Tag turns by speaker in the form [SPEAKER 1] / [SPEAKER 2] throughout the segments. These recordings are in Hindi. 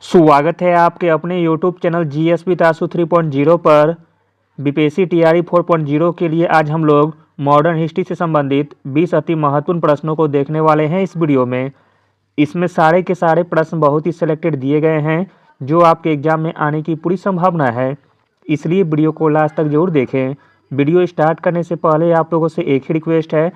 [SPEAKER 1] स्वागत है आपके अपने YouTube चैनल जीएस विद आशु 3.0 पर। बीपीएससी टीआरई 4.0 के लिए आज हम लोग मॉडर्न हिस्ट्री से संबंधित 20 अति महत्वपूर्ण प्रश्नों को देखने वाले हैं इस वीडियो में। इसमें सारे के सारे प्रश्न बहुत ही सिलेक्टेड दिए गए हैं जो आपके एग्जाम में आने की पूरी संभावना है, इसलिए वीडियो को लास्ट तक जरूर देखें। वीडियो स्टार्ट करने से पहले आप लोगों से एक ही रिक्वेस्ट है,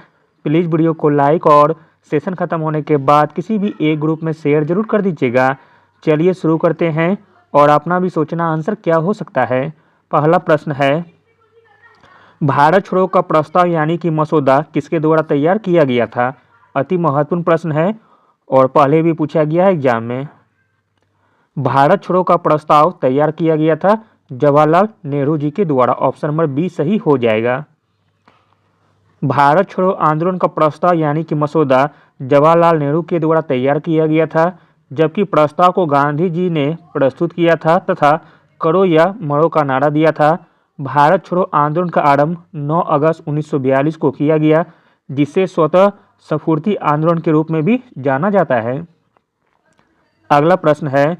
[SPEAKER 1] प्लीज़ वीडियो को लाइक और सेशन ख़त्म होने के बाद किसी भी एक ग्रुप में शेयर जरूर कर दीजिएगा। चलिए शुरू करते हैं और अपना भी सोचना आंसर क्या हो सकता है। पहला प्रश्न है, भारत छोड़ो का प्रस्ताव यानी कि मसौदा किसके द्वारा तैयार किया गया था। अति महत्वपूर्ण प्रश्न है और पहले भी पूछा गया है एग्जाम में। भारत छोड़ो का प्रस्ताव तैयार किया गया था जवाहरलाल नेहरू जी के द्वारा। ऑप्शन नंबर बी सही हो जाएगा। भारत छोड़ो आंदोलन का प्रस्ताव यानी कि मसौदा जवाहरलाल नेहरू के द्वारा तैयार किया गया था, जबकि प्रस्ताव को गांधी जी ने प्रस्तुत किया था तथा करो या मरो का नारा दिया था। भारत छोड़ो आंदोलन का आरंभ 9 अगस्त 1942 को किया गया, जिसे स्वतः स्फूर्ति आंदोलन के रूप में भी जाना जाता है। अगला प्रश्न है,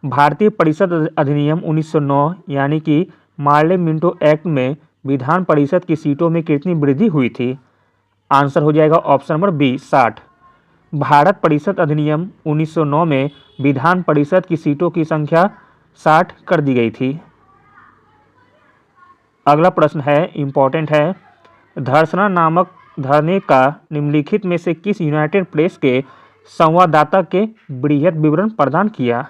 [SPEAKER 1] भारतीय परिषद अधिनियम 1909 यानी कि मार्ले मिंटो एक्ट में विधान परिषद की सीटों में कितनी वृद्धि हुई थी। आंसर हो जाएगा ऑप्शन नंबर बी 60। भारत परिषद अधिनियम 1909 में विधान परिषद की सीटों की संख्या 60 कर दी गई थी। अगला प्रश्न है, इंपॉर्टेंट है, धर्षणा नामक धरने का निम्नलिखित में से किस यूनाइटेड प्रेस के संवाददाता के बृहत विवरण प्रदान किया।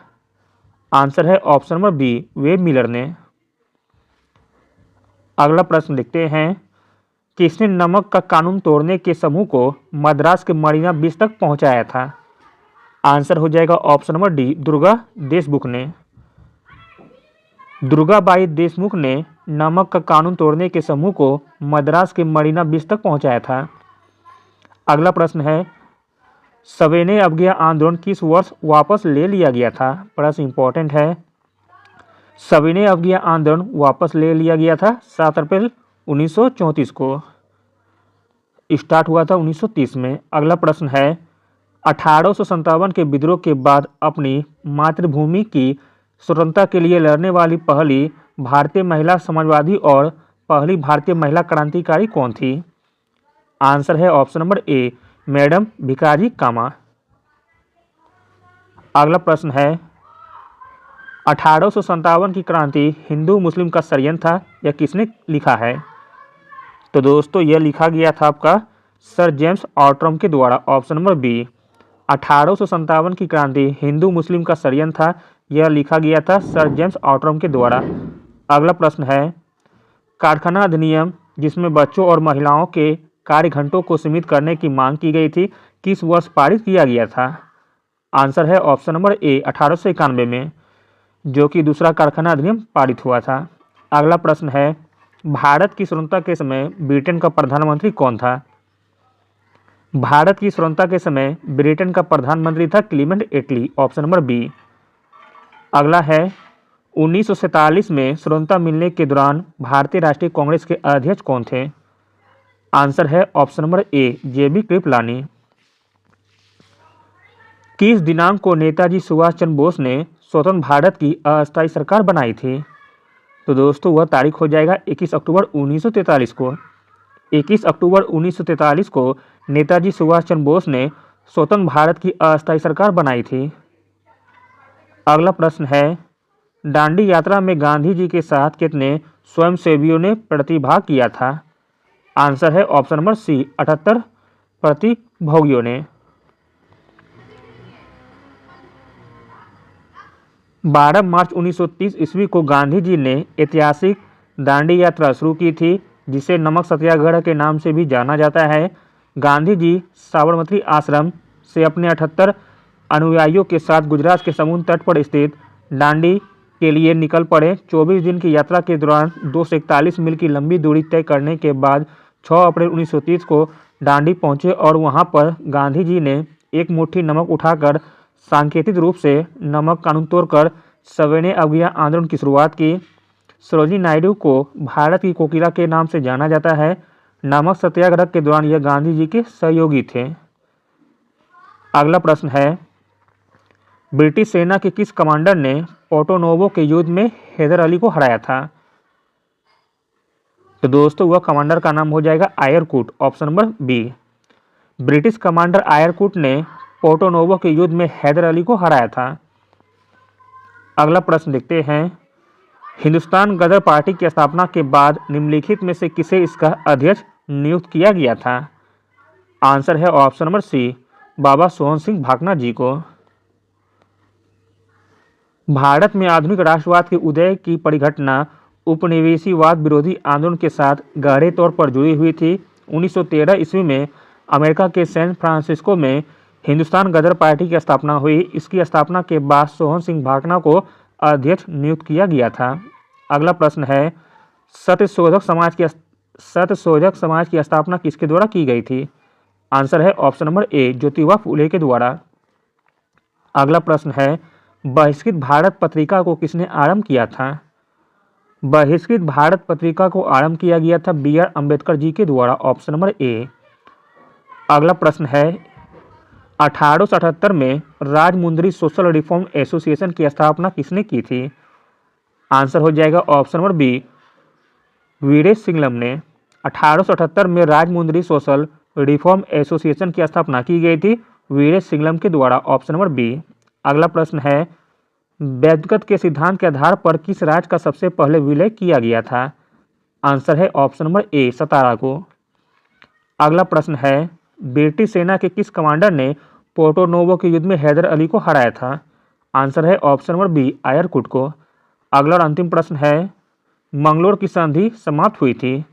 [SPEAKER 1] आंसर है option number B Webb Miller ने। अगला प्रश्न लिखते हैं, किसने नमक का कानून तोड़ने के समूह को मद्रास के मरीना बीच तक पहुंचाया था। आंसर हो जाएगा option number D Durga Deshmukh ने। दुर्गाबाई देशमुख ने नमक का कानून तोड़ने के समूह को मद्रास के मरीना बीच तक पहुंचाया था। अगला प्रश्न है, सविनय अवज्ञा आंदोलन किस वर्ष वापस ले लिया गया था। प्रश्न इंपॉर्टेंट है। सविनय अवज्ञा आंदोलन वापस ले लिया गया था 7 अप्रैल 1934 को। स्टार्ट हुआ था 1930 में। अगला प्रश्न है, 1857 के विद्रोह के बाद अपनी मातृभूमि की स्वतंत्रता के लिए लड़ने वाली पहली भारतीय महिला समाजवादी और पहली भारतीय महिला क्रांतिकारी कौन थी। आंसर है option number A madam Bhikaji Cama. अगला प्रश्न है, 1857 की क्रांति हिंदू मुस्लिम का षड्यंत्र था, यह किसने लिखा है। तो दोस्तों यह लिखा गया था आपका सर जेम्स ऑटरम के द्वारा। ऑप्शन नंबर बी 1857 की क्रांति हिंदू मुस्लिम का षड्यंत्र था, यह लिखा गया था सर जेम्स ऑटरम के द्वारा। अगला प्रश्न है, कारखाना अधिनियम जिसमें बच्चों और महिलाओं के कार्य घंटों को सीमित करने की मांग की गई थी, किस वर्ष पारित किया गया था। आंसर है ऑप्शन नंबर ए 1891 में, जो कि दूसरा कारखाना अधिनियम पारित हुआ था। अगला प्रश्न है, भारत की स्वतंत्रता के समय ब्रिटेन का प्रधानमंत्री कौन था। भारत की स्वतंत्रता के समय ब्रिटेन का प्रधानमंत्री था Clement Attlee. Option number B. अगला है, 1947 में स्वतंत्रता मिलने के दौरान भारतीय राष्ट्रीय कांग्रेस के अध्यक्ष कौन थे। आंसर है ऑप्शन नंबर ए जेबी कृपलानी। किस दिनांक को नेताजी सुभाष चंद्र बोस ने स्वतंत्र भारत की अस्थायी सरकार बनाई थी। तो दोस्तों वह तारीख हो जाएगा 21 अक्टूबर 1943 को। 21 अक्टूबर 1943 को नेताजी सुभाष चंद्र बोस ने स्वतंत्र भारत की अस्थायी सरकार बनाई थी। अगला प्रश्न है, दांडी यात्रा में गांधी जी के साथ कितने स्वयंसेवियों ने प्रतिभाग किया था। आंसर है ऑप्शन नंबर सी 78 प्रतिभागियों ने। 12 मार्च 1930 ईस्वी को गांधी जी ने ऐतिहासिक दांडी यात्रा शुरू की थी, जिसे नमक सत्याग्रह के नाम से भी जाना जाता है। गांधी जी साबरमती आश्रम से अपने 78 अनुयायियों के साथ गुजरात के समुद्र तट पर स्थित दांडी के लिए निकल पड़े। 24 दिन की यात्रा के दौरान 241 मील की लंबी दूरी तय करने के बाद 6 अप्रैल 1930 को दांडी पहुंचे और वहां पर गांधी जी ने एक मुट्ठी नमक उठाकर सांकेतिक रूप से नमक कानून तोड़कर सविनय अवज्ञा आंदोलन की शुरुआत की। सरोजिनी नायडू को भारत की कोकिला के नाम से जाना जाता है। नमक सत्याग्रह के दौरान यह गांधी जी के सहयोगी थे। अगला प्रश्न है, ब्रिटिश सेना के किस कमांडर ने पोर्टोनोवो के युद्ध में हैदर अली को हराया था? तो दोस्तों वह कमांडर का नाम हो जाएगा Eyre Coote, option number B. British commander Eyre Coote ने पोर्टोनोवो के युद्ध में हैदर अली को हराया था। अगला प्रश्न देखते हैं, हिंदुस्तान गदर पार्टी की स्थापना के बाद निम्नलिखित में से किसे इसका अध्यक्ष नियुक्त किया गया था? आंसर है ऑप्शन नंबर सी, बाबा सोहन सिंह भाकना जी को। भारत में आधुनिक राष्ट्रवाद के उदय की परिघटना उपनिवेशीवाद विरोधी आंदोलन के साथ गहरे तौर पर जुड़ी हुई थी। 1913 ईस्वी में अमेरिका के सैन फ्रांसिस्को में हिंदुस्तान गदर पार्टी की स्थापना हुई। इसकी स्थापना के बाद सोहन सिंह भाकना को अध्यक्ष नियुक्त किया गया था। अगला प्रश्न है, सत्यशोधक समाज की स्थापना किसके द्वारा की गई थी? आंसर है ऑप्शन नंबर ए, ज्योतिबा फुले के द्वारा। अगला प्रश्न है, बहिष्कृत भारत पत्रिका को किसने आरंभ किया था? बहिष्कृत भारत पत्रिका को आरंभ किया गया था बी.आर. अम्बेडकर जी के द्वारा, ऑप्शन नंबर ए। अगला प्रश्न है, 1878 में राजमुंदरी सोशल रिफॉर्म एसोसिएशन की स्थापना किसने की थी? आंसर हो जाएगा ऑप्शन नंबर बी, वीरेश सिंगलम ने। 1878 में राजमुंदरी सोशल रिफॉर्म एसोसिएशन की स्थापना की गई थी वीरेश सिंगलम के द्वारा, ऑप्शन नंबर बी। अगला प्रश्न है, वैद्यगत के सिद्धांत के आधार पर किस राज्य का सबसे पहले विलय किया गया था? आंसर है ऑप्शन नंबर ए, सतारा को। अगला प्रश्न है, ब्रिटिश सेना के किस कमांडर ने पोर्टोनोवो के युद्ध में हैदर अली को हराया था? आंसर है ऑप्शन नंबर बी, आयरकूट को। अगला और अंतिम प्रश्न है, मंगलोर की संधि समाप्त हुई थी।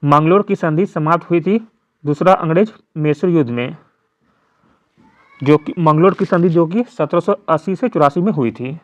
[SPEAKER 1] मंगलोर की संधि समाप्त हुई थी दूसरा अंग्रेज मैसूर युद्ध में, जो कि मंगलोर की संधि जो कि 1780 से 84 में हुई थी।